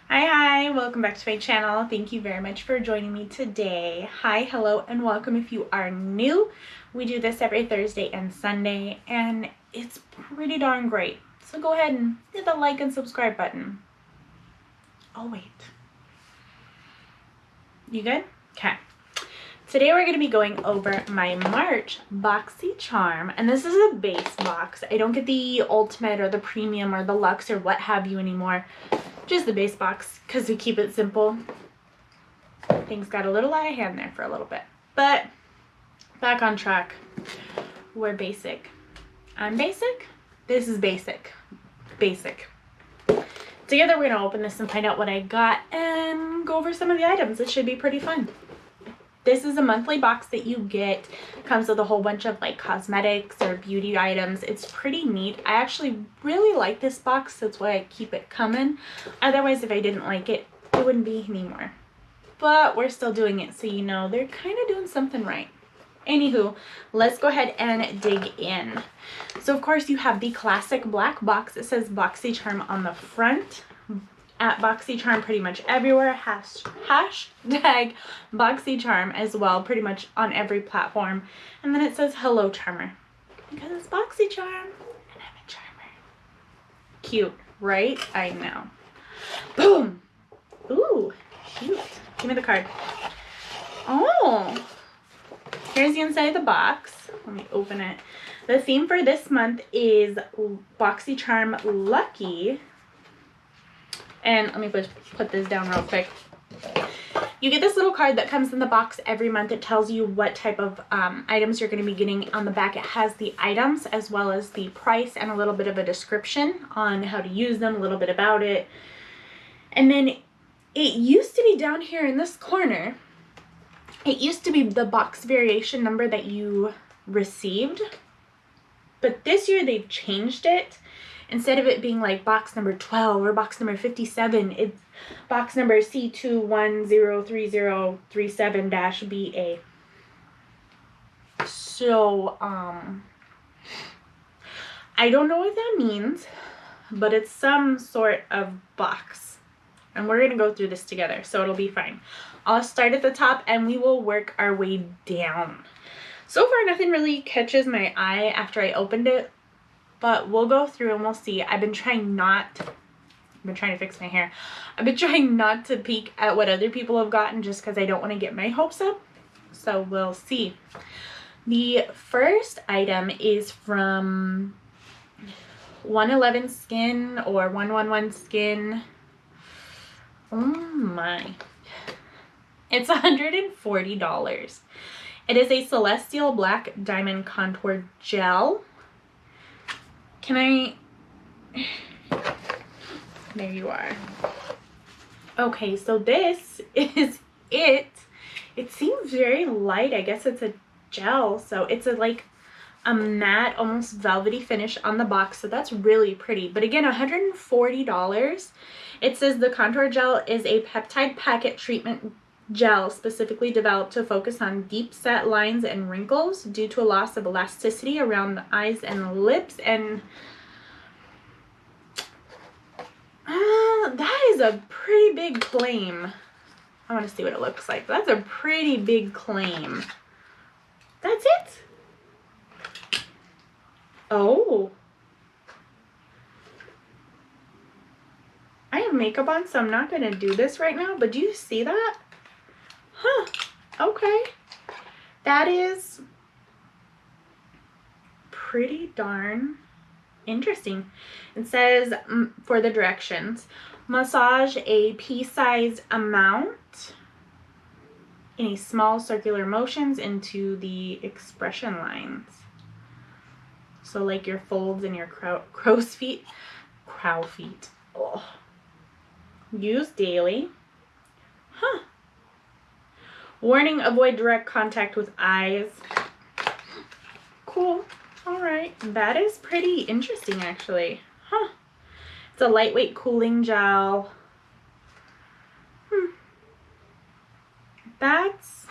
Hi, welcome back to my channel. Thank you very much for joining me today. Hi, hello, and welcome if you are new. We do this every Thursday and Sunday, and it's pretty darn great. So go ahead and hit the like and subscribe button. Oh, wait. You good? Okay. Today we're going to be going over my March Boxycharm, and this is a base box. I don't get the ultimate or the premium or the luxe or what have you anymore. Just the base box because we keep it simple. Things got a little out of hand there for a little bit, but back on track. We're basic. I'm basic. This is basic. Basic. Together we're going to open this and find out what I got and go over some of the items. It should be pretty fun. This is a monthly box that you get. Comes with a whole bunch of like cosmetics or beauty items. It's pretty neat. I actually really like this box. That's why I keep it coming. Otherwise, if I didn't like it, it wouldn't be anymore. But we're still doing it, so you know they're kind of doing something right. Anywho, let's go ahead and dig in. So of course you have the classic black box. It says Boxycharm on the front. At Boxycharm pretty much everywhere. Hashtag Boxycharm as well, pretty much on every platform. And then it says hello charmer, because it's Boxycharm and I'm a charmer. Cute, right? I know. Boom. Ooh, cute. Give me the card. Oh, here's the inside of the box. Let me open it. The theme for this month is Boxycharm Lucky. And let me put this down real quick. You get this little card that comes in the box every month. It tells you what type of items you're going to be getting. On the back it has the items as well as the price and a little bit of a description on how to use them, a little bit about it. And then it used to be down here in this corner. It used to be the box variation number that you received. But this year they've changed it. Instead of it being like box number 12 or box number 57, it's box number C21030337-BA. So, I don't know what that means, but it's some sort of box. And we're going to go through this together, so it'll be fine. I'll start at the top and we will work our way down. So far, nothing really catches my eye after I opened it. But we'll go through and we'll see. I've been trying to fix my hair. I've been trying not to peek at what other people have gotten just because I don't want to get my hopes up. So we'll see. The first item is from 111 Skin or 111 Skin. Oh my. It's $140. It is a Celestial Black Diamond Contour Gel. Can I, there you are. Okay, so this is it. It seems very light. I guess it's a gel. So it's like a matte, almost velvety finish on the box. So that's really pretty. But again, $140. It says the contour gel is a peptide packet treatment gel specifically developed to focus on deep set lines and wrinkles due to a loss of elasticity around the eyes and lips. And that is a pretty big claim. I want to see what it looks like. That's a pretty big claim. That's it? Oh, I have makeup on, so I'm not going to do this right now, but do you see that? Huh, okay. That is pretty darn interesting. It says for the directions, massage a pea-sized amount in a small circular motions into the expression lines. So like your folds and your crow's feet. Crow feet. Oh. Use daily. Huh. Warning, avoid direct contact with eyes. Cool. All right. That is pretty interesting, actually. Huh. It's a lightweight cooling gel. That's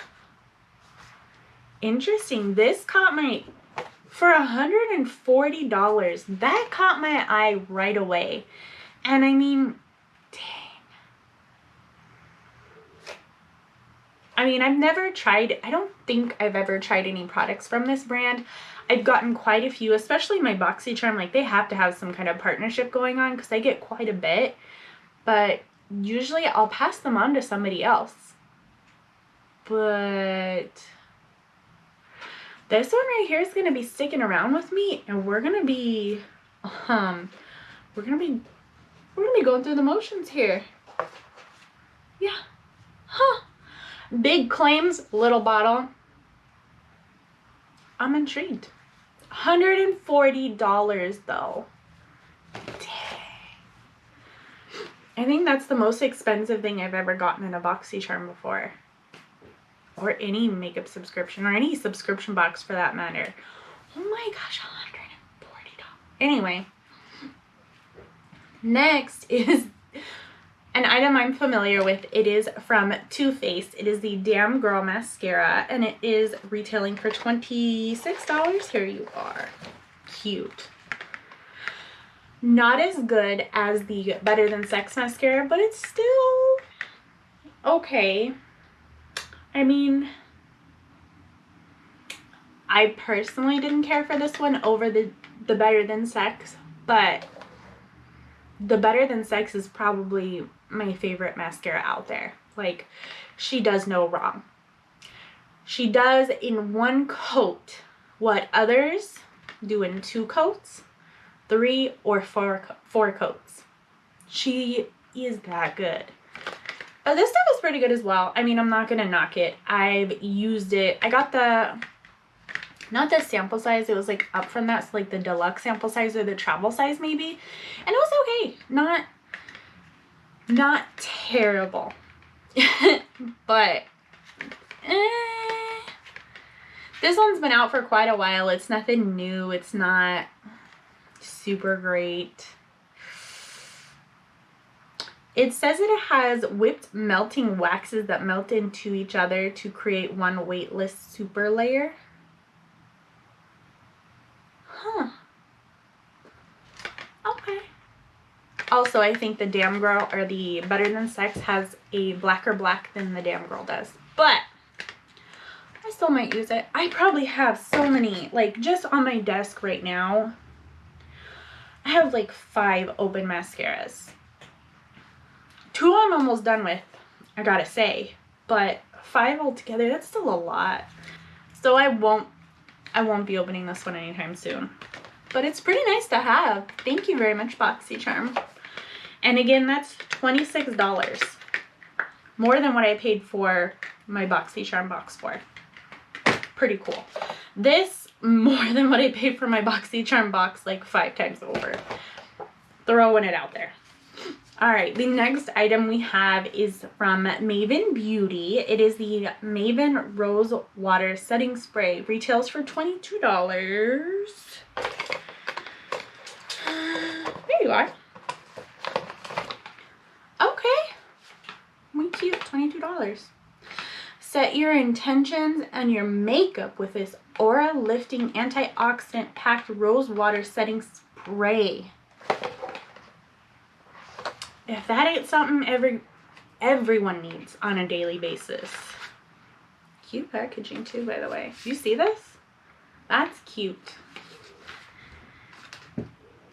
interesting. This caught my for $140. That caught my eye right away. And I mean, dang. I mean, I've never tried, I don't think I've ever tried any products from this brand. I've gotten quite a few, especially my Boxycharm. Like, they have to have some kind of partnership going on because I get quite a bit. But usually I'll pass them on to somebody else. But this one right here is going to be sticking around with me, and we're going to be going through the motions here. Yeah. Huh. Big claims, little bottle. I'm intrigued. $140 though. Dang. I think that's the most expensive thing I've ever gotten in a Boxycharm before. Or any makeup subscription, or any subscription box for that matter. Oh my gosh, $140. Anyway. Next is an item I'm familiar with. It is from Too Faced. It is the Damn Girl Mascara, and it is retailing for $26. Here you are. Cute. Not as good as the Better Than Sex mascara, but it's still okay. I mean, I personally didn't care for this one over the Better Than Sex, but the Better Than Sex is probably my favorite mascara out there. Like, she does no wrong. She does in one coat what others do in 2 coats, 3 or 4 coats. She is that good. But this stuff is pretty good as well. I mean, I'm not gonna knock it. I've used it. I got the, not the sample size, it was like up from that, so like the deluxe sample size or the travel size maybe, and it was okay. Not terrible. But this one's been out for quite a while. It's nothing new. It's not super great. It says it has whipped melting waxes that melt into each other to create one weightless super layer. Huh. Okay. Also, I think the Damn Girl, or the Better Than Sex, has a blacker black than the Damn Girl does. But I still might use it. I probably have so many, like, just on my desk right now, I have like 5 open mascaras. 2 I'm almost done with, I gotta say, but 5 altogether, that's still a lot. So I won't be opening this one anytime soon. But it's pretty nice to have. Thank you very much, Boxycharm. And again, that's $26. More than what I paid for my Boxycharm box for. Pretty cool. This, more than what I paid for my Boxycharm box like 5 times over. Throwing it out there. Alright, the next item we have is from MAVEN Beauty. It is the MAVEN Rose Water Setting Spray. Retails for $22. There you are. Okay. Muy cute. $22. Set your intentions and your makeup with this aura lifting antioxidant packed rose water setting spray. If that ain't something everyone needs on a daily basis. Cute packaging too, by the way. Do you see this? That's cute.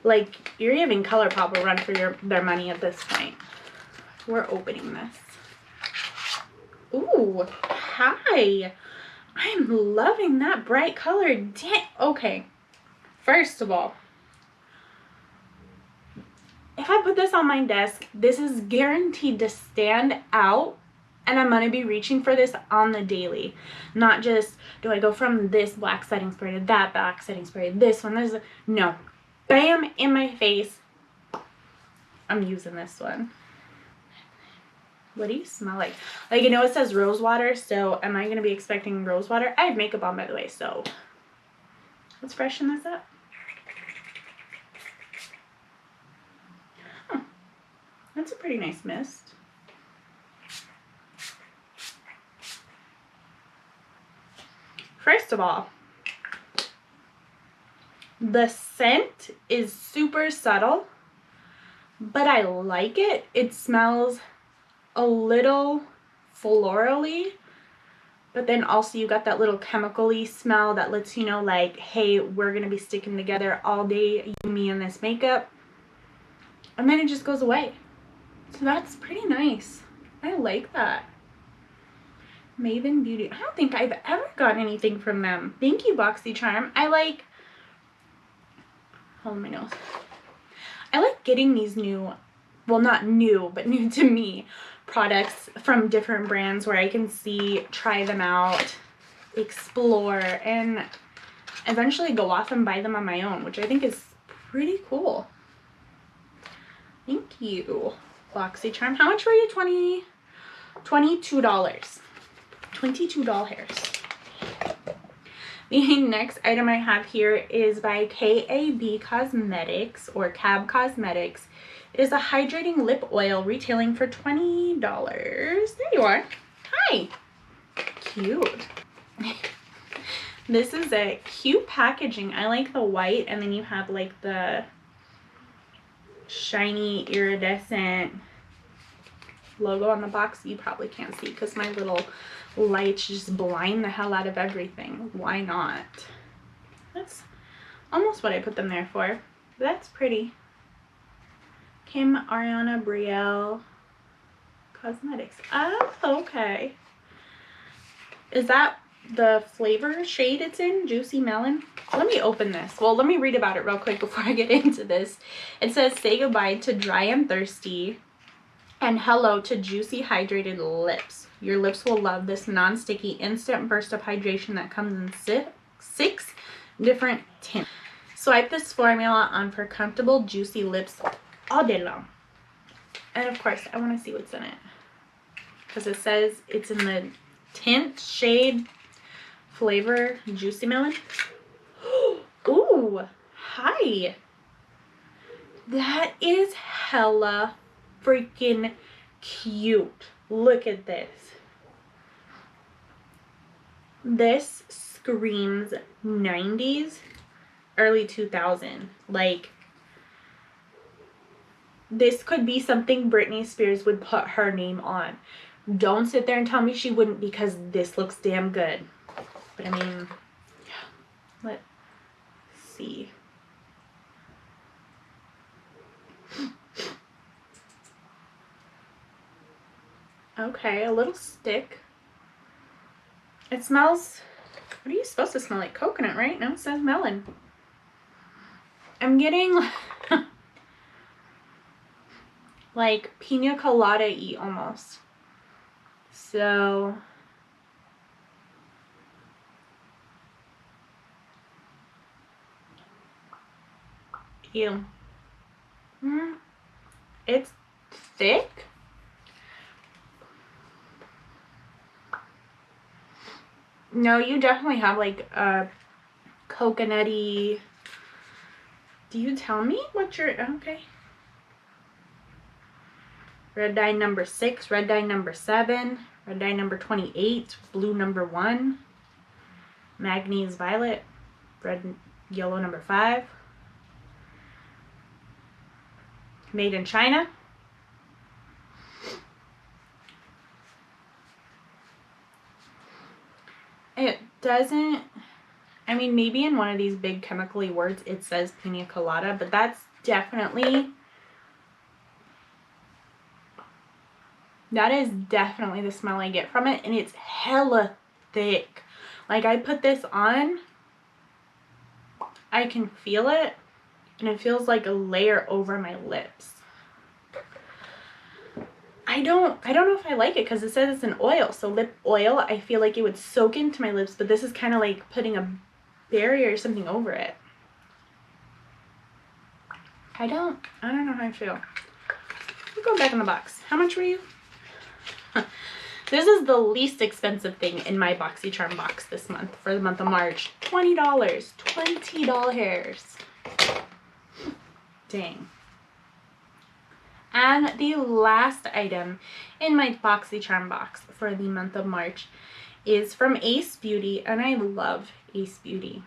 Like, you're giving ColourPop a run for their money at this point. We're opening this. Ooh, hi. I'm loving that bright color. Damn. Okay. First of all, if I put this on my desk, this is guaranteed to stand out, and I'm going to be reaching for this on the daily. Not just, do I go from this black setting spray to that black setting spray, this one, this, no. Bam, in my face. I'm using this one. What do you smell like? Like, you know, it says rose water, so am I going to be expecting rose water? I have makeup on, by the way, so let's freshen this up. Huh. That's a pretty nice mist. First of all, The scent is super subtle, but I like it. It smells a little florally, but then also you got that little chemical-y smell that lets you know, like, hey, we're gonna be sticking together all day, you, me, and this makeup. And then it just goes away. So that's pretty nice. I like that. MAVEN Beauty. I don't think I've ever gotten anything from them. Thank you, Boxycharm. I like, hold on my nose. I like getting these new, well, not new, but new to me, products from different brands where I can see, try them out, explore, and eventually go off and buy them on my own, which I think is pretty cool. Thank you, Boxycharm. How much were you? $22. $22. The next item I have here is by KAB Cosmetics, or CAB Cosmetics. It is a hydrating lip oil retailing for $20. There you are. Hi. Cute. This is a cute packaging. I like the white, and then you have like the shiny iridescent logo on the box. You probably can't see because my little lights just blind the hell out of everything. Why not? That's almost what I put them there for. That's pretty. Kim Ariana Brielle Cosmetics. Oh, okay. Is that the flavor shade it's in? Juicy Melon? Let me open this. Well, let me read about it real quick before I get into this. It says, say goodbye to dry and thirsty, and hello to juicy hydrated lips. Your lips will love this non-sticky instant burst of hydration that comes in six different tints. Swipe this formula on for comfortable juicy lips all day long. And of course, I want to see what's in it, because it says it's in the tint, shade, flavor, Juicy Melon. Ooh, hi. That is hella freaking cute. Look at this. This screams 90s, early 2000. Like, this could be something Britney Spears would put her name on. Don't sit there and tell me she wouldn't, because this looks damn good. But I mean, let's see. Okay, a little stick. It smells, what are you supposed to smell like? Coconut, right? No, it says melon. I'm getting like pina colada-y almost. So ew. It's thick. No, you definitely have like a coconutty. Do you tell me what you're, okay. Red dye number 6, red dye number 7, red dye number 28, blue number 1, manganese violet, red yellow number 5, made in China. It doesn't, I mean, maybe in one of these big chemically words it says pina colada, but that's definitely, that is definitely the smell I get from it, and it's hella thick. Like, I put this on, I can feel it, and it feels like a layer over my lips. I don't know if I like it because it says it's an oil. So lip oil, I feel like it would soak into my lips, but this is kind of like putting a barrier or something over it. I don't know how I feel. We'll go back in the box. How much were you? This is the least expensive thing in my Boxycharm box this month for the month of March. $20. $20. Dang. And the last item in my Boxycharm box for the month of March is from Ace Beauty, and I love Ace Beauty.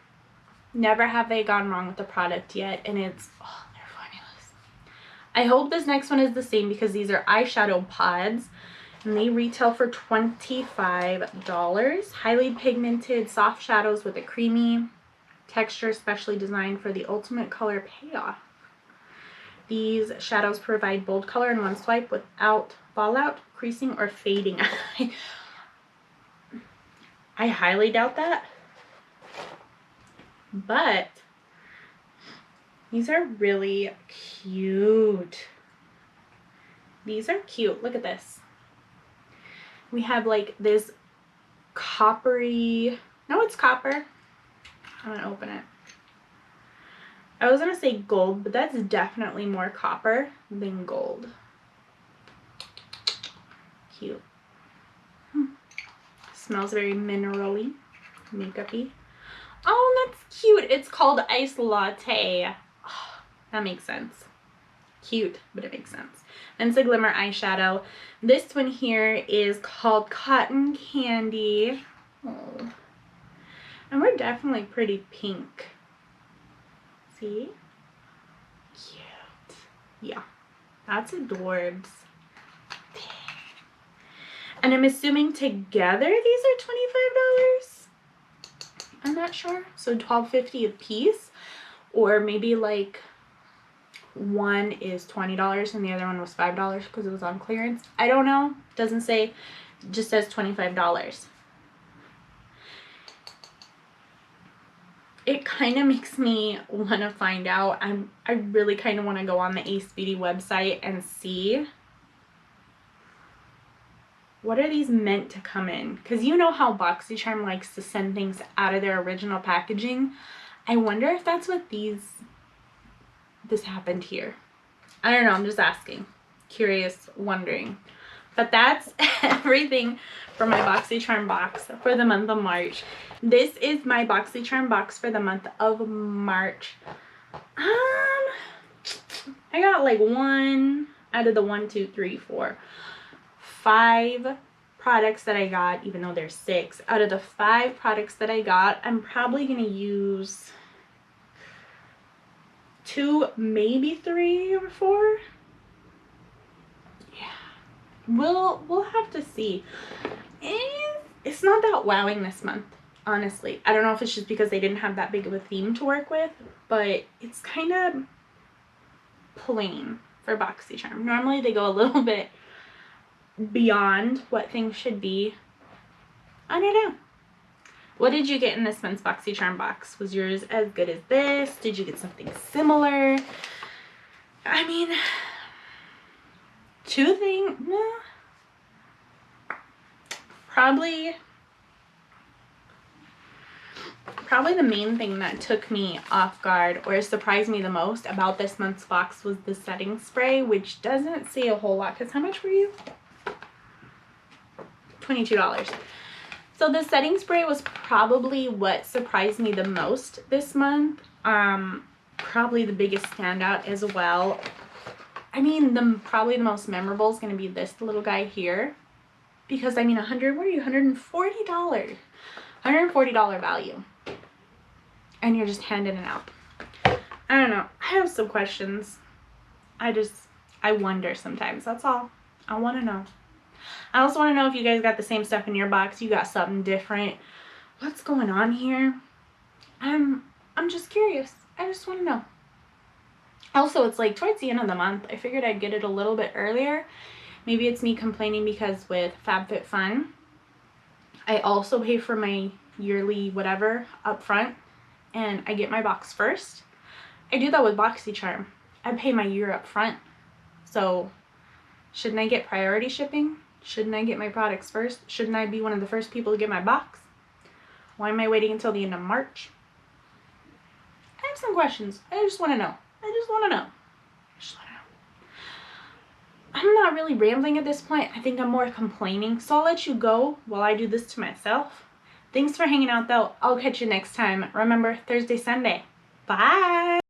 Never have they gone wrong with the product yet, and it's, oh, they're formulas. I hope this next one is the same because these are eyeshadow pods, and they retail for $25. Highly pigmented soft shadows with a creamy texture, specially designed for the ultimate color payoff. These shadows provide bold color in one swipe without fallout, creasing, or fading. I highly doubt that. But these are really cute. These are cute. Look at this. We have like this coppery, no, it's copper. I'm gonna open it. I was gonna say gold, but that's definitely more copper than gold. Cute. Smells very mineral-y, makeup-y. Oh, that's cute. It's called Ice Latte. Oh, that makes sense. Cute, but it makes sense. And it's a glimmer eyeshadow. This one here is called Cotton Candy. Oh. And we're definitely pretty pink. See? Cute. Yeah, that's adorbs. And I'm assuming together these are $25? I'm not sure. So $12.50 a piece, or maybe like one is $20 and the other one was $5 because it was on clearance. I don't know. Doesn't say. It just says $25. It kind of makes me want to find out. I really kind of want to go on the Ace Beauty website and see what are these meant to come in, because you know how Boxycharm likes to send things out of their original packaging. I wonder if that's what this happened here. I don't know, I'm just asking, curious, wondering. But that's everything for my Boxycharm box for the month of March. This is my Boxycharm box for the month of March. I got like one out of the 5 products that I got, even though there's 6. Out of the 5 products that I got, I'm probably going to use 2, maybe 3 or 4. Yeah. We'll have to see. And it's not that wowing this month, honestly. I don't know if it's just because they didn't have that big of a theme to work with, but it's kind of plain for Boxycharm. Normally they go a little bit beyond what things should be. I don't know. What did you get in this month's Boxycharm box? Was yours as good as this? Did you get something similar? I mean, 2 things, no. Probably the main thing that took me off guard or surprised me the most about this month's box was the setting spray, which doesn't say a whole lot, because how much were you? $22. So the setting spray was probably what surprised me the most this month. Probably the biggest standout as well. I mean, probably the most memorable is going to be this little guy here, because I mean, $140 value, and you're just handing it out. I don't know. I have some questions. I wonder sometimes. That's all. I want to know. I also want to know if you guys got the same stuff in your box. You got something different. What's going on here? I'm just curious. I just want to know. Also, it's like towards the end of the month. I figured I'd get it a little bit earlier. Maybe it's me complaining because with FabFitFun, I also pay for my yearly whatever up front, and I get my box first. I do that with Boxycharm. I pay my year up front. So shouldn't I get priority shipping? Shouldn't I get my products first? Shouldn't I be one of the first people to get my box? Why am I waiting until the end of March? I have some questions. I just want to know. I'm not really rambling at this point. I think I'm more complaining. So I'll let you go while I do this to myself. Thanks for hanging out though. I'll catch you next time. Remember, Thursday, Sunday. Bye.